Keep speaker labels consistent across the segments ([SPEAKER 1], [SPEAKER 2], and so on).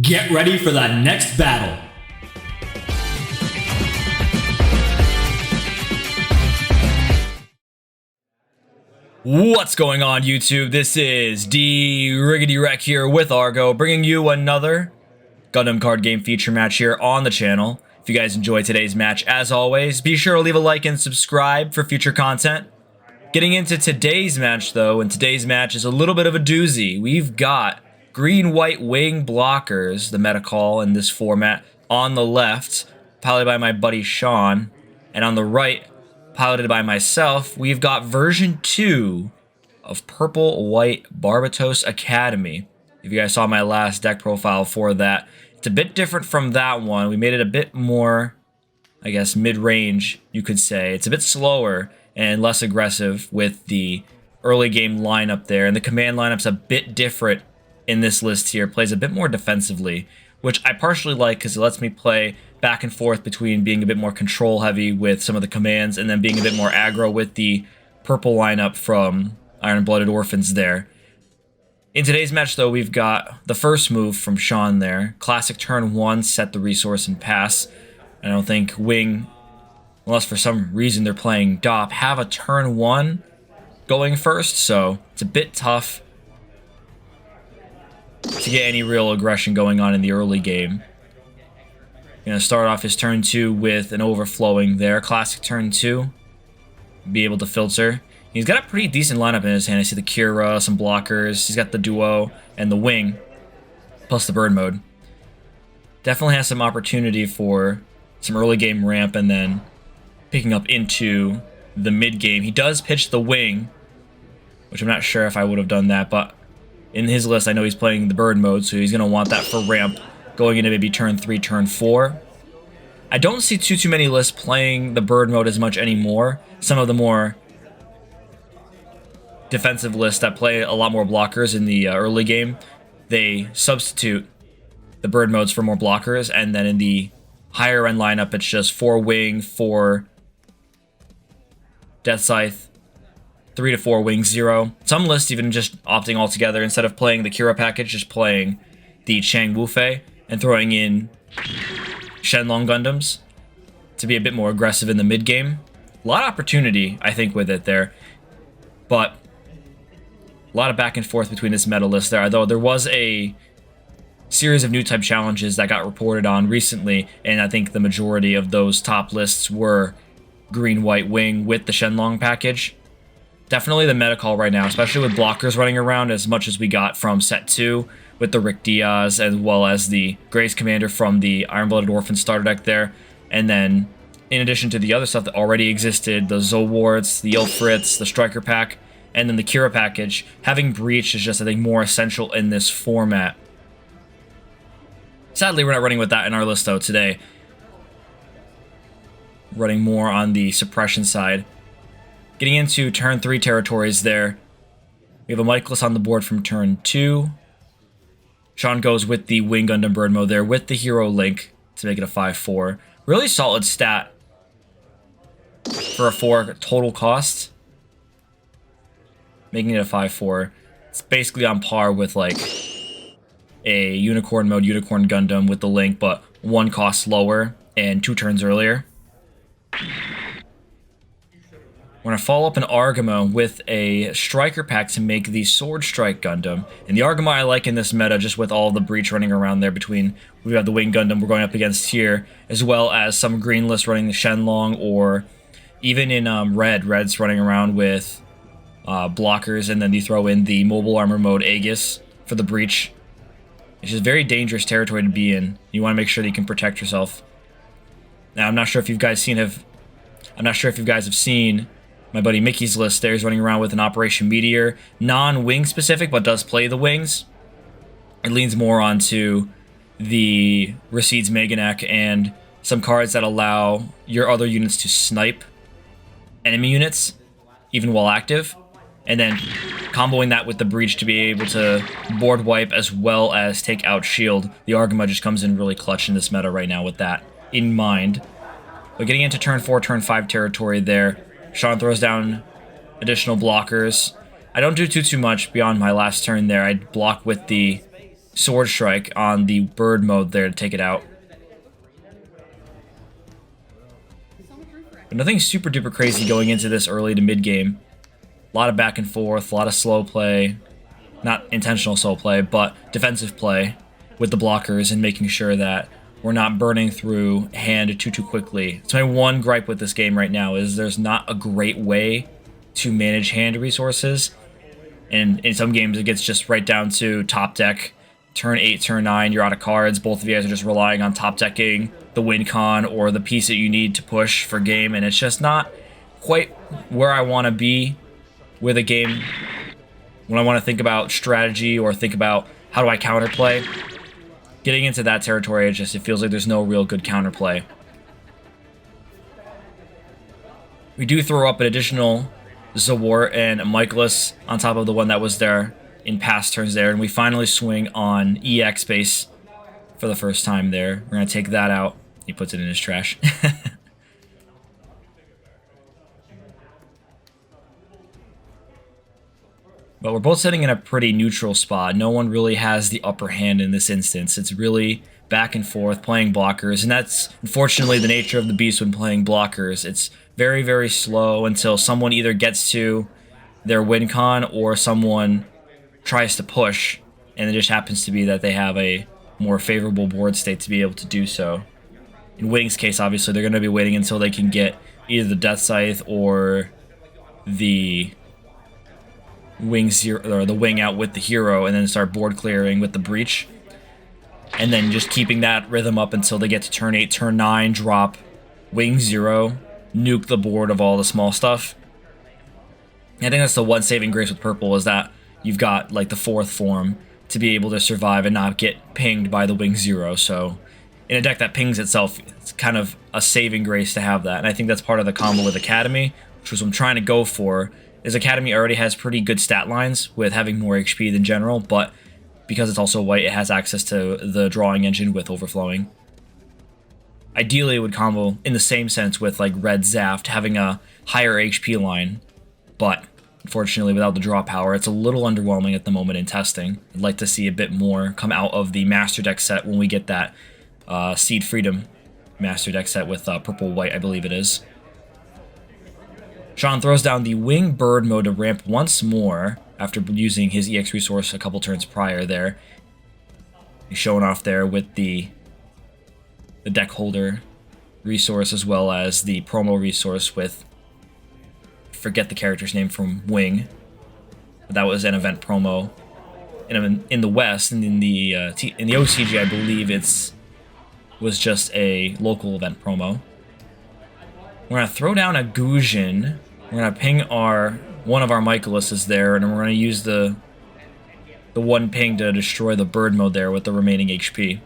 [SPEAKER 1] Get ready for the next battle. What's going on, YouTube? This is D-Riggedy-Wreck here with Argo, bringing you another Gundam Card Game feature match here on the channel. If you guys enjoyed today's match, as always, be sure to leave a like and subscribe for future content. Getting into today's match, though, and today's match is a little bit of a doozy. We've got green-white wing blockers, the meta call in this format, on the left, piloted by my buddy Sean, and on the right, piloted by myself, we've got version 2 of Purple White Barbatos Academy. If you guys saw my last deck profile for that, it's a bit different from that one. We made it a bit more, I guess, mid-range, you could say. It's a bit slower and less aggressive with the early game lineup there, and the command lineup's a bit different in this list here. Plays a bit more defensively, which I partially like because it lets me play back and forth between being a bit more control heavy with some of the commands and then being a bit more aggro with the purple lineup from Iron-Blooded Orphans there. In today's match, though, we've got the first move from Sean there. Classic turn 1, set the resource and pass. I don't think Wing, unless for some reason they're playing DOP, have a turn 1 going first, so it's a bit tough to get any real aggression going on in the early game. Gonna start off his turn 2 with an overflowing there. Classic turn 2. Be able to filter. He's got a pretty decent lineup in his hand. I see the Kira, some blockers. He's got the duo and the wing, plus the bird mode. Definitely has some opportunity for some early game ramp and then picking up into the mid game. He does pitch the wing, which I'm not sure if I would have done that, but in his list I know he's playing the bird mode, so he's gonna want that for ramp going into maybe turn 3, turn 4. I don't see too many lists playing the bird mode as much anymore. Some of the more defensive lists that play a lot more blockers in the early game, they substitute the bird modes for more blockers, and then in the higher end lineup it's just 4 wing, 4 death scythe, 3 to 4 wing 0. Some lists even just opting altogether, instead of playing the Kira package, just playing the Chang Wufei and throwing in Shenlong Gundams to be a bit more aggressive in the mid game. A lot of opportunity, I think, with it there, but a lot of back and forth between this meta list there. Although there was a series of new type challenges that got reported on recently, and I think the majority of those top lists were green-white wing with the Shenlong package. Definitely the meta call right now, especially with blockers running around as much as we got from set 2 with the Rick Diaz, as well as the Grace Commander from the Iron-Blooded Orphan starter deck there. And then, in addition to the other stuff that already existed, the Zowards, the Ilfrits, the Striker pack, and then the Kira package, having Breach is just, I think, more essential in this format. Sadly, we're not running with that in our list, though, today. Running more on the suppression side. Getting into turn 3 territories there. We have a Michaelis on the board from turn 2. Sean goes with the Wing Gundam Bird mode there with the Hero Link to make it a 5-4. Really solid stat for a 4 total cost. Making it a 5-4. It's basically on par with like a Unicorn mode Unicorn Gundam with the Link, but 1 cost lower and 2 turns earlier. We're going to follow up an Argama with a Striker pack to make the Sword Strike Gundam. And the Argama I like in this meta, just with all the Breach running around there between, we have the Wing Gundam we're going up against here, as well as some green lists running the Shenlong, or even in Red's running around with blockers, and then you throw in the Mobile Armor mode Aegis for the Breach. It's just very dangerous territory to be in. You want to make sure that you can protect yourself. Now, I'm not sure if you guys have seen my buddy Mickey's list there. He's running around with an Operation Meteor. Non-wing specific, but does play the wings. It leans more onto the Recedes Meganak and some cards that allow your other units to snipe enemy units, even while active. And then comboing that with the Breach to be able to board wipe as well as take out shield. The Argama just comes in really clutch in this meta right now with that in mind. But getting into turn 4, turn 5 territory there, Sean throws down additional blockers. I don't do too much beyond my last turn there. I block with the Sword Strike on the bird mode there to take it out. But nothing super duper crazy going into this early to mid game. A lot of back and forth, a lot of slow play. Not intentional slow play, but defensive play with the blockers and making sure that we're not burning through hand too quickly. So my one gripe with this game right now is there's not a great way to manage hand resources. And in some games it gets just right down to top deck. Turn 8, turn 9, you're out of cards. Both of you guys are just relying on top decking the win con or the piece that you need to push for game, and it's just not quite where I want to be with a game when I want to think about strategy or think about how do I counterplay. Getting into that territory, it feels like there's no real good counterplay. We do throw up an additional Zawart and Michaelis on top of the one that was there in past turns there, and we finally swing on EX base for the first time there. We're going to take that out. He puts it in his trash. But we're both sitting in a pretty neutral spot. No one really has the upper hand in this instance. It's really back and forth, playing blockers, and that's unfortunately the nature of the beast when playing blockers. It's very, very slow until someone either gets to their win con or someone tries to push, and it just happens to be that they have a more favorable board state to be able to do so. In Wing's case, obviously, they're going to be waiting until they can get either the Death Scythe or the the wing out with the hero, and then start board clearing with the breach, and then just keeping that rhythm up until they get to turn 8, turn 9, drop wing 0, nuke the board of all the small stuff. I think that's the one saving grace with purple, is that you've got like the 4th form to be able to survive and not get pinged by the wing 0. So in a deck that pings itself, it's kind of a saving grace to have that. And I think that's part of the combo with Academy, which was what I'm trying to go for. Is Academy already has pretty good stat lines with having more HP than general, but because it's also white, it has access to the drawing engine with overflowing. Ideally, it would combo in the same sense with like red Zaft, having a higher HP line, but unfortunately, without the draw power, it's a little underwhelming at the moment in testing. I'd like to see a bit more come out of the Master Deck set when we get that Seed Freedom Master Deck set with Purple White, I believe it is. Sean throws down the Wing Bird mode to ramp once more after using his EX resource a couple turns prior there. He's showing off there with the deck holder resource as well as the promo resource with, forget the character's name from Wing, but that was an event promo in the West, and in the OCG I believe was just a local event promo. We're gonna throw down a Gujin. We're gonna ping one of our Michaelises there, and we're gonna use the one ping to destroy the bird mode there with the remaining HP.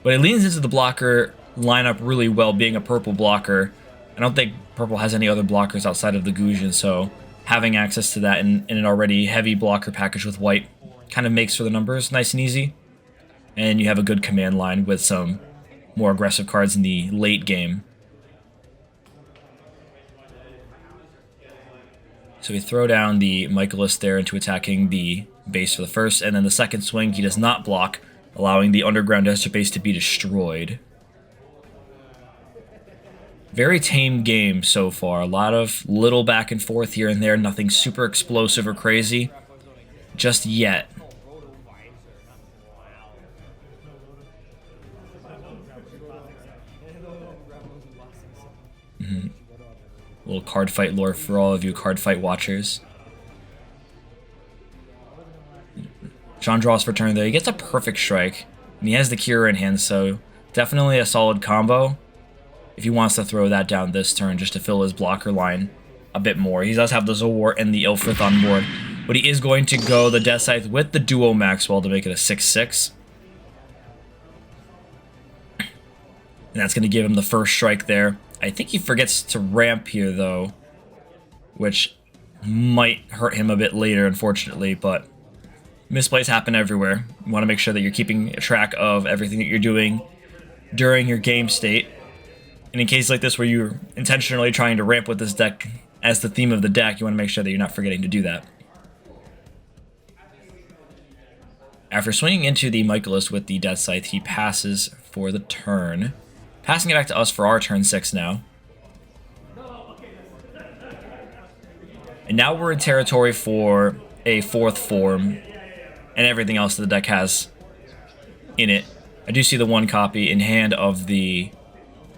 [SPEAKER 1] But it leans into the blocker lineup really well, being a purple blocker. I don't think purple has any other blockers outside of the Gujin, so having access to that in an already heavy blocker package with white kind of makes for the numbers nice and easy. And you have a good command line with some more aggressive cards in the late game. So we throw down the Michaelis there into attacking the base for the first, and then the second swing he does not block, allowing the underground desert base to be destroyed. Very tame game so far. A lot of little back and forth here and there, nothing super explosive or crazy just yet. A little card fight lore for all of you card fight watchers. Sean draws for turn there. He gets a perfect strike, and he has the Cure in hand, so definitely a solid combo if he wants to throw that down this turn just to fill his blocker line a bit more. He does have the Zawart and the Ilfrith on board, but he is going to go the Death Scythe with the Duo Maxwell to make it a 6/6. And that's going to give him the first strike there. I think he forgets to ramp here, though, which might hurt him a bit later, unfortunately, but misplays happen everywhere. You want to make sure that you're keeping track of everything that you're doing during your game state. And in cases like this where you're intentionally trying to ramp with this deck as the theme of the deck, you want to make sure that you're not forgetting to do that. After swinging into the Michaelis with the Death Scythe, he passes for the turn. Passing it back to us for our turn 6 now. And now we're in territory for a 4th form and everything else that the deck has in it. I do see the 1 copy in hand of the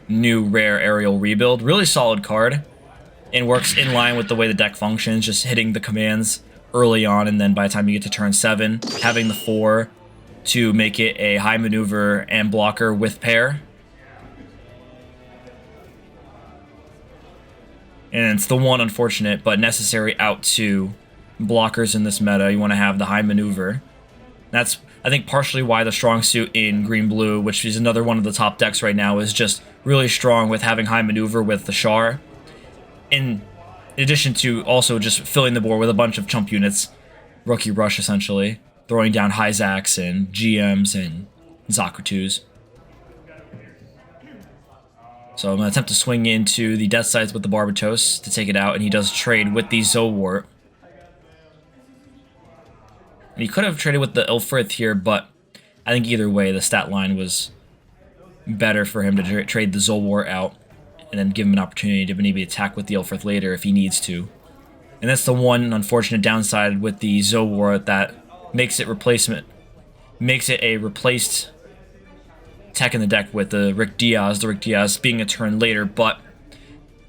[SPEAKER 1] new rare aerial rebuild. Really solid card, and works in line with the way the deck functions, just hitting the commands early on, and then by the time you get to turn 7, having the 4 to make it a high maneuver and blocker with pair. And it's the one unfortunate but necessary out to blockers in this meta. You want to have the high maneuver. That's, I think, partially why the strong suit in green-blue, which is another one of the top decks right now, is just really strong with having high maneuver with the Char. In addition to also just filling the board with a bunch of chump units, Rookie Rush essentially, throwing down Hyzax and GMs and Zakutus. So I'm going to attempt to swing into the Death Scythe with the Barbatos to take it out, and he does trade with the Zowart. And he could have traded with the Ilfrith here, but I think either way the stat line was better for him to trade the Zowart out and then give him an opportunity to maybe attack with the Ilfrith later if he needs to. And that's the one unfortunate downside with the Zowart, that makes it a replaced tech in the deck with the Rick Diaz being a turn later, but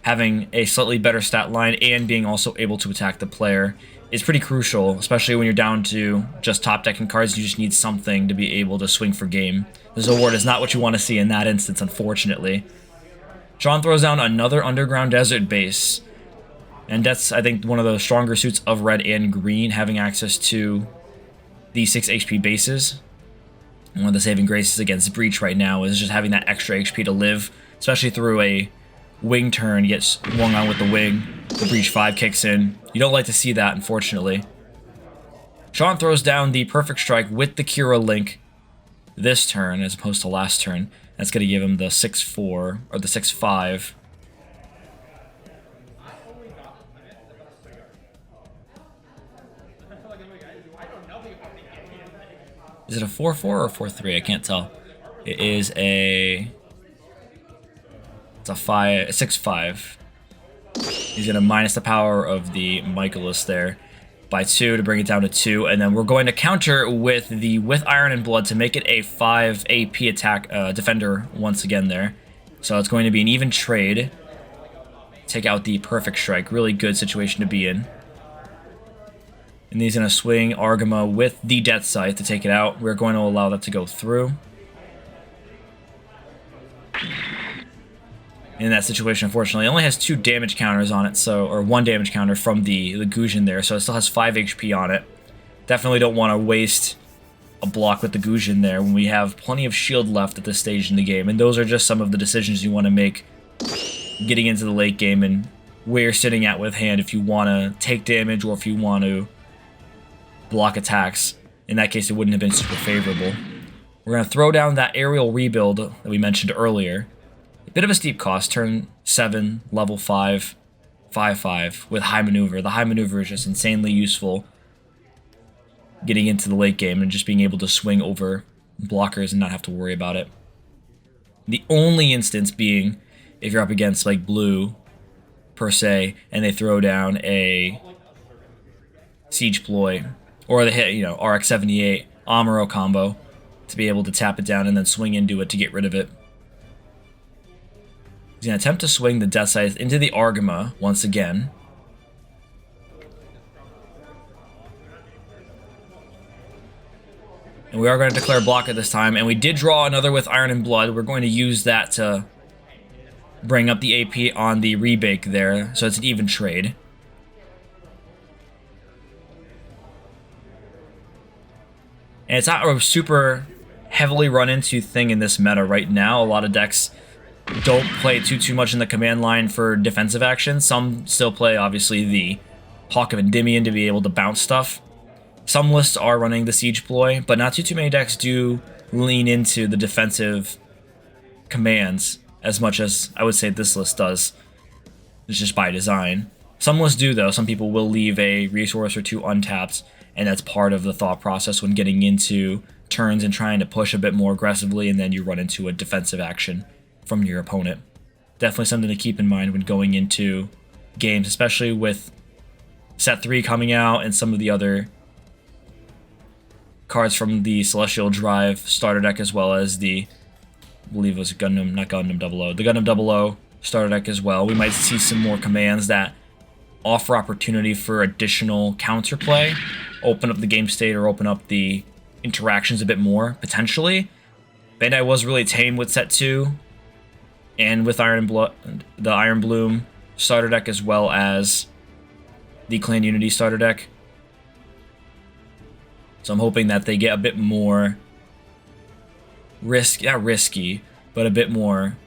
[SPEAKER 1] having a slightly better stat line and being also able to attack the player is pretty crucial, especially when you're down to just top decking cards. You just need something to be able to swing for game. The Zowart is not what you want to see in that instance, unfortunately. Sean throws down another Underground Desert base, and that's, I think, one of the stronger suits of red and green, having access to the 6 HP bases. And one of the saving graces against Breach right now is just having that extra HP to live, especially through a wing turn. You get swung on with the wing, the Breach 5 kicks in. You don't like to see that, unfortunately. Sean throws down the Perfect Strike with the Kira Link this turn as opposed to last turn. That's going to give him the 6-4, or the 6-5. Is it a 4-4 or a 4-3? I can't tell. It is a... It's a 6-5. He's going to minus the power of the Michaelis there by 2 to bring it down to 2. And then we're going to counter with Iron and Blood to make it a 5 AP attack defender once again there. So it's going to be an even trade. Take out the Perfect Strike. Really good situation to be in. And he's going to swing Argama with the Death Scythe to take it out. We're going to allow that to go through. In that situation, unfortunately, it only has 2 damage counters on it, or 1 damage counter from the Gujin there, so it still has 5 HP on it. Definitely don't want to waste a block with the Gujin there when we have plenty of shield left at this stage in the game, and those are just some of the decisions you want to make getting into the late game and where you're sitting at with hand, if you want to take damage or if you want to block attacks. In that case, it wouldn't have been super favorable. We're going to throw down that aerial rebuild that we mentioned earlier. Bit of a steep cost, turn 7, level 5, 5-5 with high maneuver. The high maneuver is just insanely useful getting into the late game and just being able to swing over blockers and not have to worry about it. The only instance being if you're up against like blue per se and they throw down a Siege Ploy or they hit, RX-78 Amuro combo to be able to tap it down and then swing into it to get rid of it. He's going to attempt to swing the Death Scythe into the Argama once again. And we are going to declare block at this time. And we did draw another with Iron and Blood. We're going to use that to bring up the AP on the rebake there. So it's an even trade. And it's not a super heavily run into thing in this meta right now. A lot of decks don't play too much in the command line for defensive action. Some still play, obviously, the Hawk of Endymion to be able to bounce stuff. Some lists are running the Siege Ploy, but not too many decks do lean into the defensive commands as much as I would say this list does. It's just by design. Some lists do, though. Some people will leave a resource or 2 untapped and that's part of the thought process when getting into turns and trying to push a bit more aggressively, and then you run into a defensive action from your opponent. Definitely something to keep in mind when going into games, especially with set 3 coming out and some of the other cards from the Celestial Drive starter deck, as well as the, I believe it was Gundam, not Gundam 00, the Gundam 00 starter deck as well. We might see some more commands that offer opportunity for additional counterplay, open up the game state or open up the interactions a bit more, potentially. Bandai was really tame with set 2 and with the Iron Bloom starter deck, as well as the Clan Unity starter deck. So I'm hoping that they get a bit more not risky, but a bit more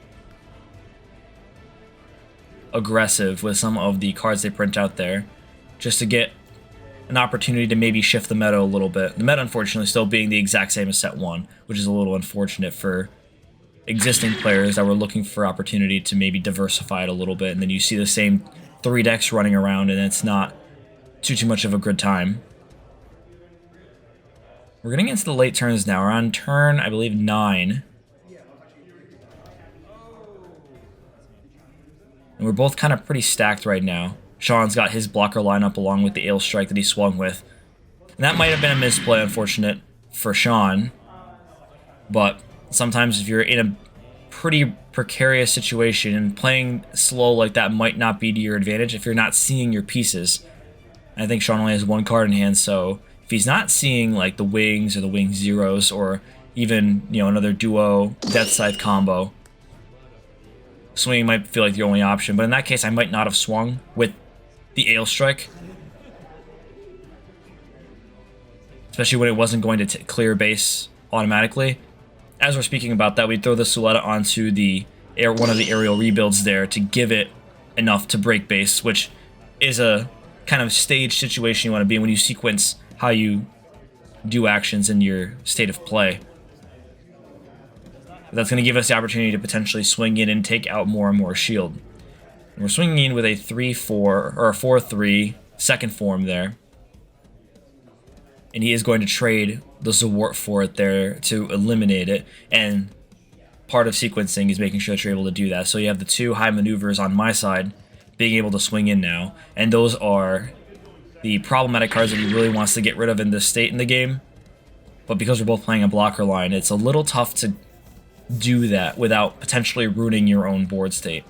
[SPEAKER 1] aggressive with some of the cards they print out there, just to get an opportunity to maybe shift the meta a little bit. The meta, unfortunately, still being the exact same as set 1, which is a little unfortunate for existing players that were looking for opportunity to maybe diversify it a little bit, and then you see the same 3 decks running around, and it's not too much of a good time. We're getting into the late turns now. We're on turn, I believe, 9. And we're both kind of pretty stacked right now. Sean's got his blocker lineup along with the Ale Strike that he swung with. And that might have been a misplay, unfortunate for Sean. But sometimes if you're in a pretty precarious situation, and playing slow like that might not be to your advantage if you're not seeing your pieces. And I think Sean only has 1 card in hand, so if he's not seeing like the wings or the wing zeros, or even, you know, another duo Death Scythe combo, swinging might feel like the only option. But in that case, I might not have swung with the Ale Strike, especially when it wasn't going to clear base automatically. As we're speaking about that, we'd throw the Suletta onto the one of the aerial rebuilds there to give it enough to break base, which is a kind of staged situation you want to be in when you sequence how you do actions in your state of play. That's going to give us the opportunity to potentially swing in and take out more and more shield. And we're swinging in with a 3-4 or a 4-3 second form there. And he is going to trade the Zawart for it there to eliminate it. And part of sequencing is making sure that you're able to do that. So you have the 2 high maneuvers on my side being able to swing in now. And those are the problematic cards that he really wants to get rid of in this state in the game. But because we're both playing a blocker line, it's a little tough to do that without potentially ruining your own board state.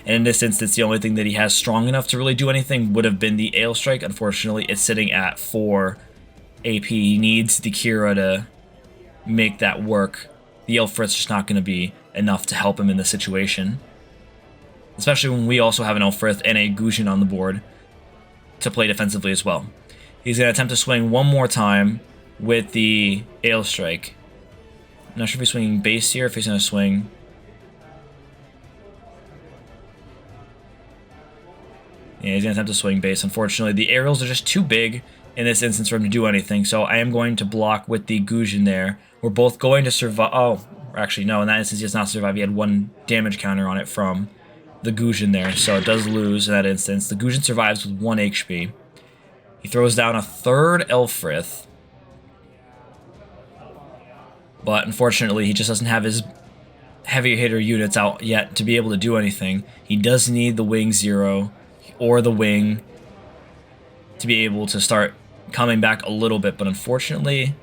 [SPEAKER 1] And in this instance, the only thing that he has strong enough to really do anything would have been the Ale Strike. Unfortunately, it's sitting at 4 AP. He needs the Kira to make that work. The Elfrit's just not going to be enough to help him in this situation. Especially when we also have an Elfrith and a Gujin on the board to play defensively as well. He's going to attempt to swing one more time with the Ale Strike. I'm not sure if he's swinging base here, if he's going to swing. Yeah, he's going to attempt to swing base. Unfortunately, the aerials are just too big in this instance for him to do anything, so I am going to block with the Gujin there. We're both going to survive. Oh, actually, no, in that instance, he does not survive. He had 1 damage counter on it from the Gujin there, so it does lose in that instance. The Gujin survives with 1 HP. He throws down a 3rd Elfrith, but unfortunately, he just doesn't have his heavy hitter units out yet to be able to do anything. He does need the Wing Zero or the Wing to be able to start coming back a little bit, but unfortunately,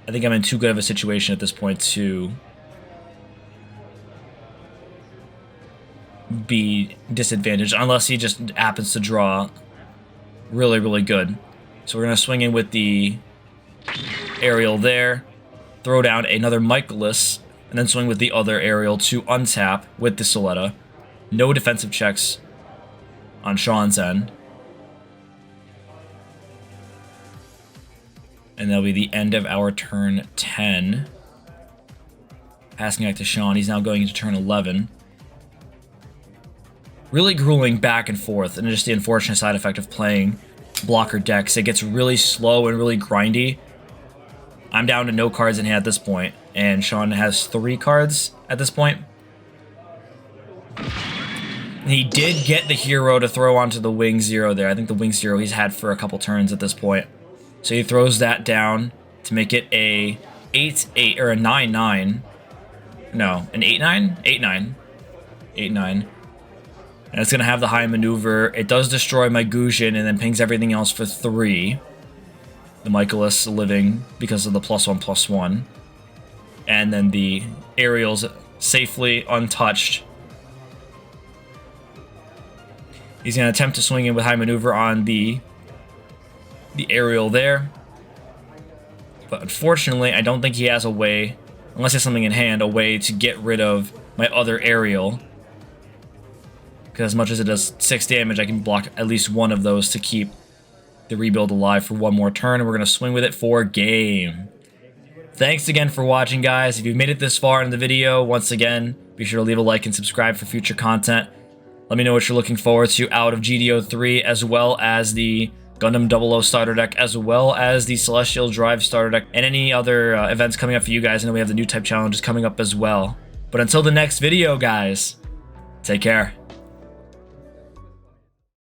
[SPEAKER 1] I think I'm in too good of a situation at this point to be disadvantaged, unless he just happens to draw really, really good. So we're going to swing in with the aerial there, throw down another Michaelis, and then swing with the other aerial to untap with the Suletta. No defensive checks on Sean's end. And that'll be the end of our turn 10. Passing back to Sean. He's now going into turn 11. Really grueling back and forth, and just the unfortunate side effect of playing blocker decks. It gets really slow and really grindy. I'm down to no cards in hand at this point, and Sean has 3 cards at this point. He did get the hero to throw onto the Wing Zero there. I think the Wing Zero he's had for a couple turns at this point. So he throws that down to make it a 8-8 or a 9-9. No, an 8-9? 8-9. 8-9. And it's going to have the high maneuver. It does destroy my Gujin and then pings everything else for 3. The Michaelis living because of the +1/+1. And then the aerials safely untouched. He's going to attempt to swing in with high maneuver on the aerial there. But unfortunately, I don't think he has a way, unless he has something in hand, a way to get rid of my other aerial. Because as much as it does 6 damage, I can block at least one of those to keep the rebuild alive for one more turn, and we're going to swing with it for game. Thanks again for watching, guys. If you've made it this far in the video, once again, be sure to leave a like and subscribe for future content. Let me know what you're looking forward to out of GDO3, as well as the Gundam 00 starter deck, as well as the Celestial Drive starter deck, and any other events coming up for you guys. I know we have the new type challenges coming up as well. But until the next video, guys, take care.